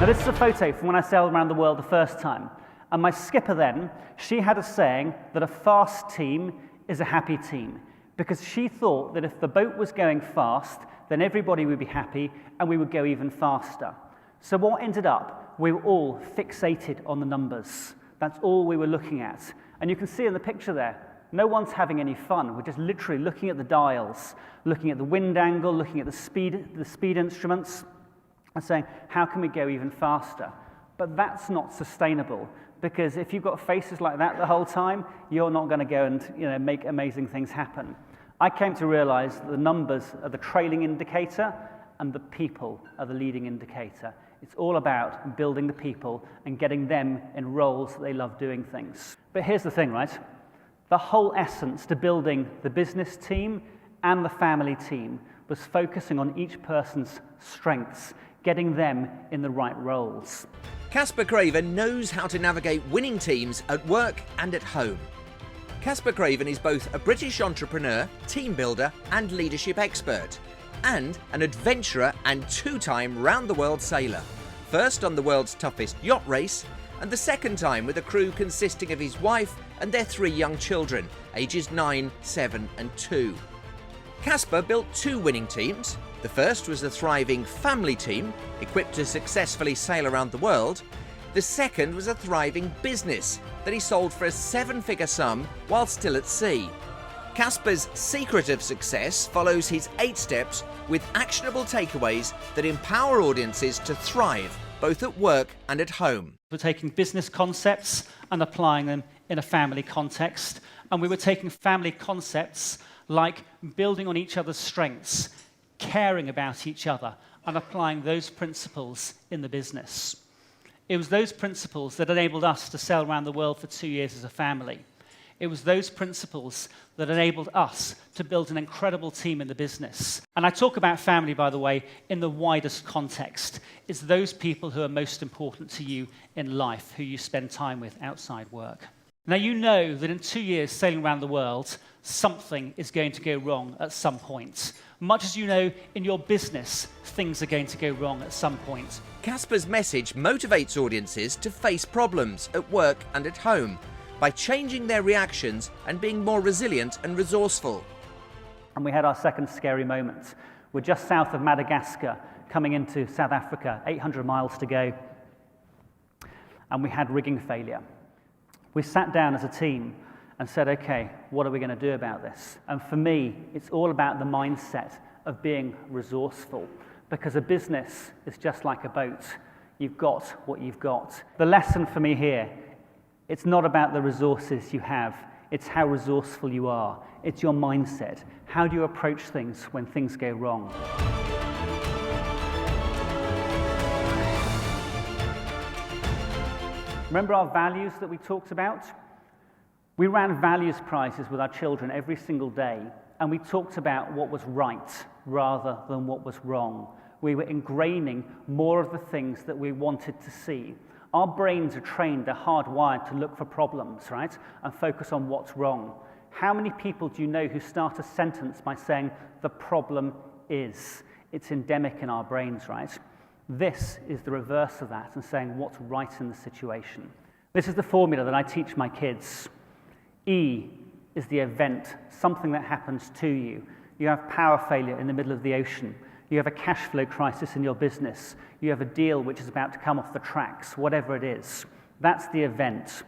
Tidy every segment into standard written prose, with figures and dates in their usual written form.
Now this is a photo from when I sailed around the world the first time. And my skipper then, she had a saying that a fast team is a happy team, because she thought that if the boat was going fast, then everybody would be happy and we would go even faster. So what ended up, we were all fixated on the numbers. That's all we were looking at. And you can see in the picture there, no one's having any fun. We're just literally looking at the dials, looking at the wind angle, looking at the speed instruments, and saying, how can we go even faster? But that's not sustainable, because if you've got faces like that the whole time, you're not going to go and make amazing things happen. I came to realize that the numbers are the trailing indicator and the people are the leading indicator. It's all about building the people and getting them in roles that they love doing things. But here's the thing, right? The whole essence to building the business team and the family team was focusing on each person's strengths, getting them in the right roles. Caspar Craven knows how to navigate winning teams at work and at home. Caspar Craven is both a British entrepreneur, team builder and leadership expert, and an adventurer and two-time round-the-world sailor. First on the world's toughest yacht race, and the second time with a crew consisting of his wife and their 3 young children, ages 9, 7 and 2. Casper built 2 winning teams. The first was a thriving family team, equipped to successfully sail around the world. The second was a thriving business that he sold for a 7-figure sum while still at sea. Casper's secret of success follows his 8 steps with actionable takeaways that empower audiences to thrive both at work and at home. We're taking business concepts and applying them in a family context, and we were taking family concepts like building on each other's strengths, caring about each other, and applying those principles in the business. It was those principles that enabled us to sail around the world for 2 years as a family. It was those principles that enabled us to build an incredible team in the business. And I talk about family, by the way, in the widest context. It's those people who are most important to you in life, who you spend time with outside work. Now, you know that in 2 years sailing around the world, something is going to go wrong at some point. Much as you know, in your business, things are going to go wrong at some point. Caspar's message motivates audiences to face problems at work and at home by changing their reactions and being more resilient and resourceful. And we had our second scary moment. We're just south of Madagascar, coming into South Africa, 800 miles to go. And we had rigging failure. We sat down as a team and said, okay, what are we going to do about this? And for me, it's all about the mindset of being resourceful, because a business is just like a boat. You've got what you've got. The lesson for me here, it's not about the resources you have, it's how resourceful you are. It's your mindset. How do you approach things when things go wrong? Remember our values that we talked about? We ran values prizes with our children every single day, and we talked about what was right rather than what was wrong. We were ingraining more of the things that we wanted to see. Our brains are trained, they're hardwired to look for problems, right? And focus on what's wrong. How many people do you know who start a sentence by saying, the problem is? It's endemic in our brains, right? This is the reverse of that, and saying what's right in the situation. This is the formula that I teach my kids. E is the event, something that happens to you. You have power failure in the middle of the ocean. You have a cash flow crisis in your business. You have a deal which is about to come off the tracks, whatever it is. That's the event.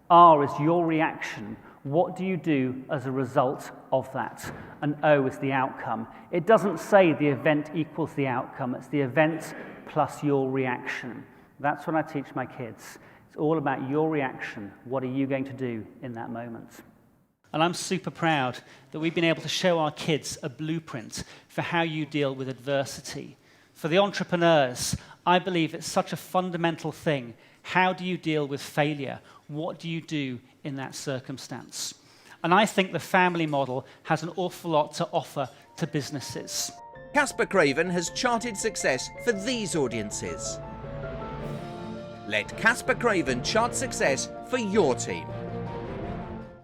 R is your reaction. What do you do as a result of that? And O is the outcome. It doesn't say the event equals the outcome. It's the event plus your reaction. That's what I teach my kids. It's all about your reaction. What are you going to do in that moment? And I'm super proud that we've been able to show our kids a blueprint for how you deal with adversity. For the entrepreneurs, I believe it's such a fundamental thing. How do you deal with failure? What do you do in that circumstance? And I think the family model has an awful lot to offer to businesses. Caspar Craven has charted success for these audiences. Let Caspar Craven chart success for your team.